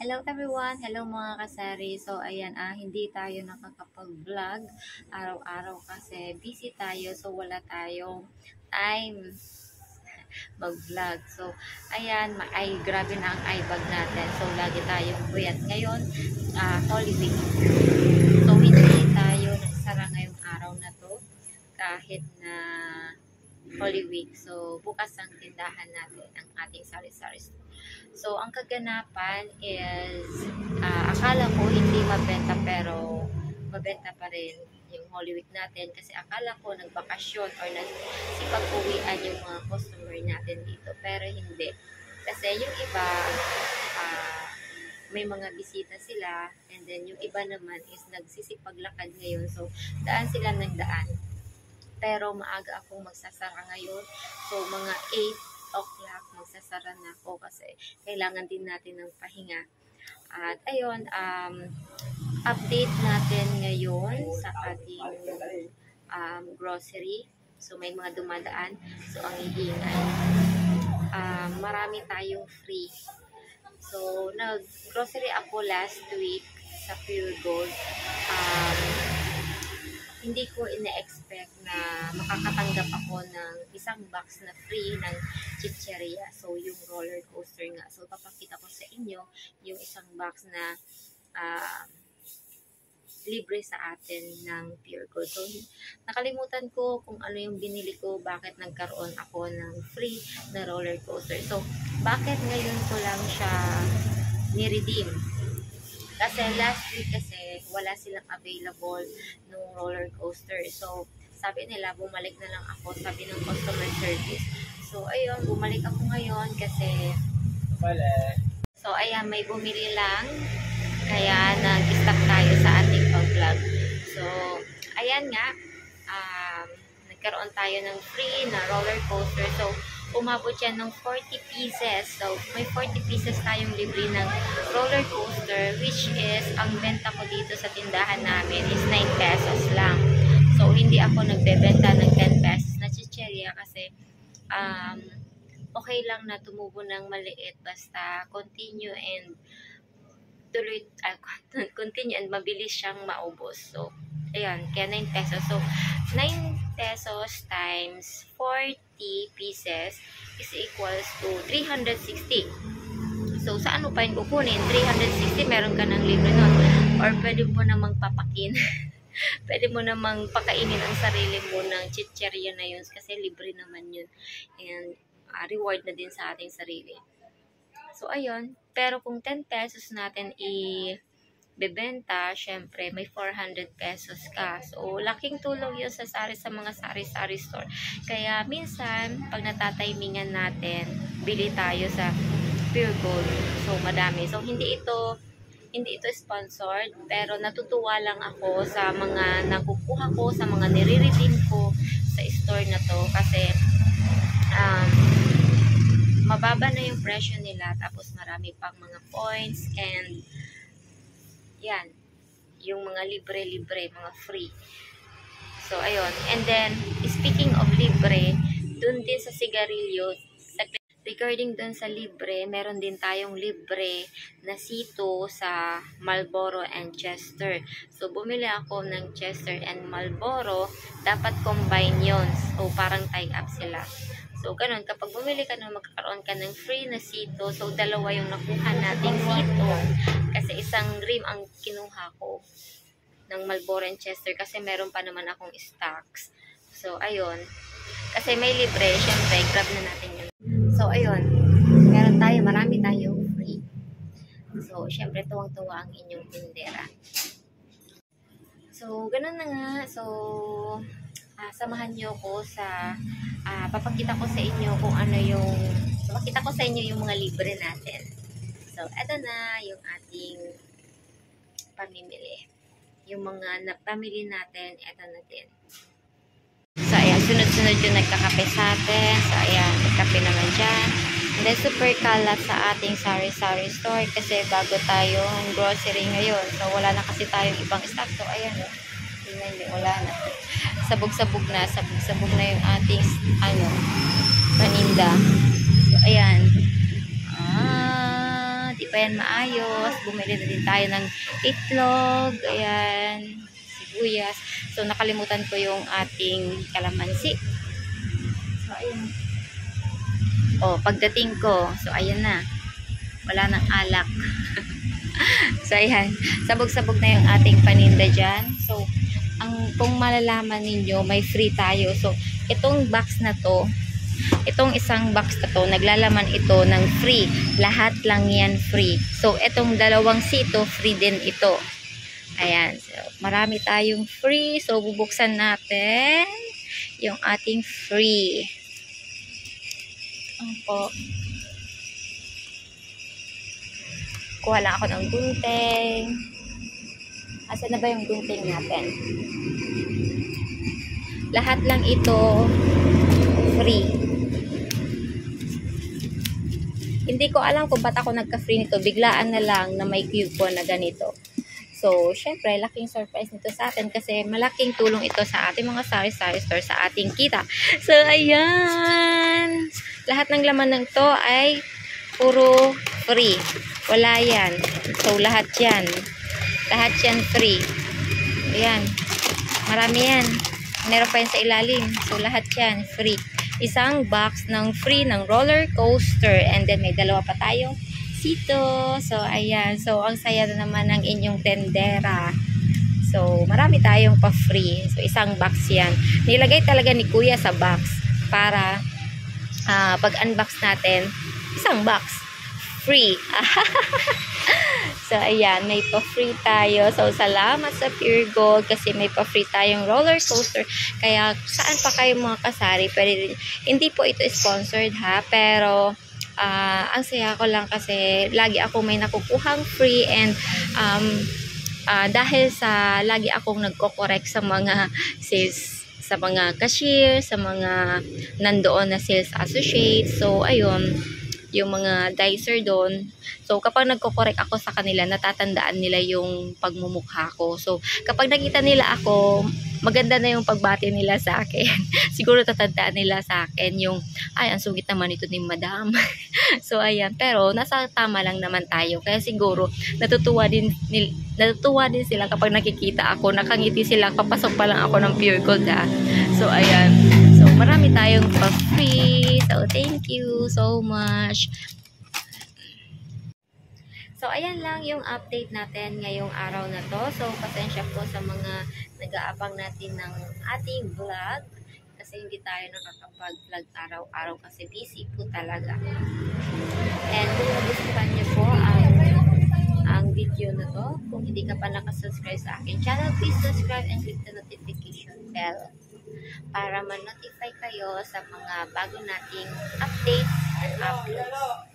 Hello everyone! Hello mga kasari! So ayan, hindi tayo nakakapag-vlog araw-araw kasi busy tayo, so wala tayong time mag-vlog. So ayan, grabe na ang eye bag natin. So lagi tayong puyat ngayon, Holy Week. So hindi tayo nagsara ngayong araw na to kahit na Holy Week. So bukas ang tindahan natin, ang ating sari-sari store. So, ang kaganapan is, akala ko hindi mabenta pero mabenta pa rin yung Holy Week natin kasi akala ko nagbakasyon or nagsipag-uwian yung mga customer natin dito. Pero hindi. Kasi yung iba, may mga bisita sila and then yung iba naman is nagsisipaglakad ngayon. So, daan sila ng daan. Pero maaga akong magsasara ngayon. So, mga 8 o'clock magsasara na ako kasi kailangan din natin ng pahinga. At ayun, update natin ngayon sa ating grocery. So may mga dumadaan. So ang hihingan, marami tayong free. So nag-grocery ako last week sa Pure Gold. Hindi ko ina-expect na makakatanggap ako ng isang box na free ng chicheria. So, yung roller coaster nga. So, papakita ko sa inyo yung isang box na libre sa atin ng Pure Gold. So, nakalimutan ko kung ano yung binili ko, bakit nagkaroon ako ng free na roller coaster. So, bakit ngayon ko lang siya ni-redeem? Kasi last week kasi wala silang available ng roller coaster. So, sabi nila, bumalik na lang ako, sabi ng customer service. So, ayun, bumalik ako ngayon kasi so, ayan, may bumili lang. Kaya nag-stop tayo sa ating pag-vlog. So, ayan nga, nagkaroon tayo ng free na roller coaster. So, umabot yan ng 40 pieces. So, may 40 pieces tayong libre ng roller coaster, which is, ang benta ko dito sa tindahan namin is 9 pesos lang. So, hindi ako nagbebenta ng 10 pesos na chicheria kasi, okay lang na tumubo ng maliit basta continue and continue and mabilis siyang maubos. So, ayan, kaya 9 pesos. So, 9 pesos times 40 pieces is equals to 360. So, saan mo pa yun kukunin? 360, meron ka ng libre nun. Or pwede mo namang papakin. Pwede mo namang pakainin ang sarili mo ng chicheria na yun kasi libre naman yun. And reward na din sa ating sarili. So, ayun. Pero kung 10 pesos natin bebenta, syempre, may 400 pesos ka. So, laking tulong yun sa mga sari-sari store. Kaya, minsan, pag natatimingan natin, bili tayo sa Pure Gold. So, madami. So, hindi ito sponsored, pero natutuwa lang ako sa mga nakukuha ko, sa mga nire-redeem ko sa store na to. Kasi, mababa na yung presyo nila, tapos marami pang mga points, and yan, yung mga libre-libre, mga free. So, ayun. And then, speaking of libre, dun din sa sigarilyo, regarding dun sa libre, meron din tayong libre na sito sa Marlboro and Chester. So, bumili ako ng Chester and Marlboro, dapat combine yun. So, parang tie-up sila. So, ganun, kapag bumili ka na, magkakaroon ka ng free na sito. So, dalawa yung nakuha nating sito. Kasi isang rim ang kinuha ko ng Marlboro and Chester. Kasi meron pa naman akong stocks. So, ayun. Kasi may libre, syempre, grab na natin yun. So, ayun. Meron tayo, marami tayong free. So, syempre, tuwang-tuwa ang inyong tindera. So, ganun na nga. So, samahan nyo ko sa papakita ko sa inyo kung ano yung mga libre natin. So, eto na yung ating pamimili. Yung mga napamili natin, eto na din. So, ayan, sunod-sunod yung nagkakape sa atin. So, ayan, nagkape naman dyan. And then, super kalat sa ating sari-sari store kasi bago tayong grocery ngayon. So, wala na kasi tayong ibang stock. So, ayan, tingnan nyo, wala na. Sabog-sabog na yung ating paninda. So, ayan. pa yan maayos. Bumili na din tayo ng itlog. Ayan. Sibuyas. So, nakalimutan ko yung ating kalamansi. So, ayan. O, pagdating ko. So, ayan na. Wala nang alak. So, ayan. Sabog-sabog na yung ating paninda dyan. So, kung malalaman ninyo, may free tayo. So, itong box na to, itong isang box na to, naglalaman ito ng free. Lahat lang yan free. So, itong dalawang sito, free din ito. Ayan. So, marami tayong free. So, bubuksan natin yung ating free. Po. Kuha lang ako ng gunting. Asan na ba yung gunting natin? Lahat lang ito free. Hindi ko alam kung ba't ako nagka-free nito. Biglaan na lang na may coupon na ganito. So, syempre, laking surprise nito sa atin kasi malaking tulong ito sa ating mga sari-sari store, sa ating kita. So, ayan. Lahat ng laman ng to ay puro free. Wala yan. So, lahat yan. Lahat yan free. Ayan. Marami yan. Meron pa yan sa ilalim. So, lahat yan free. Isang box ng free ng roller coaster. And then, may dalawa pa tayong sito. So, ayan. So, ang saya na naman ng inyong tendera. So, marami tayong pa-free. So, isang box yan. Nilagay talaga ni Kuya sa box para pag-unbox natin, isang box. Free. So, ayan. May pa-free tayo. So, salamat sa Pure Gold kasi may pa-free tayong roller coaster. Kaya, saan pa kayo mga kasari? Pwede, hindi po ito sponsored ha. Pero, ang saya ko lang kasi lagi ako may nakukuhang free and dahil sa lagi akong nagko-correct sa mga sales, sa mga cashier, sa mga nandoon na sales associate. So, ayun, yung mga dicer doon. So, kapag nagko-correct ako sa kanila, natatandaan nila yung pagmumukha ko. So, kapag nakita nila ako, maganda na yung pagbati nila sa akin. Siguro tatandaan nila sa akin yung, ay, ang sugit naman ito ni madam. So, ayan. Pero, nasa tama lang naman tayo. Kaya siguro, natutuwa din sila kapag nakikita ako. Nakangiti sila, papasok pa lang ako ng Pure Gold ha. So, ayan. So, marami tayong pa-free. So, thank you so much. So, ayan lang yung update natin ngayong araw na to. So, pasensya po sa mga nag-aabang natin ng ating vlog. Kasi hindi tayo nakakapag-vlog araw-araw kasi busy po talaga. And kung nagustuhan niyo po ang video na to, kung hindi ka pa nakasubscribe sa akin channel, please subscribe and click the notification bell para ma-notify kayo sa mga bago nating updates and uploads.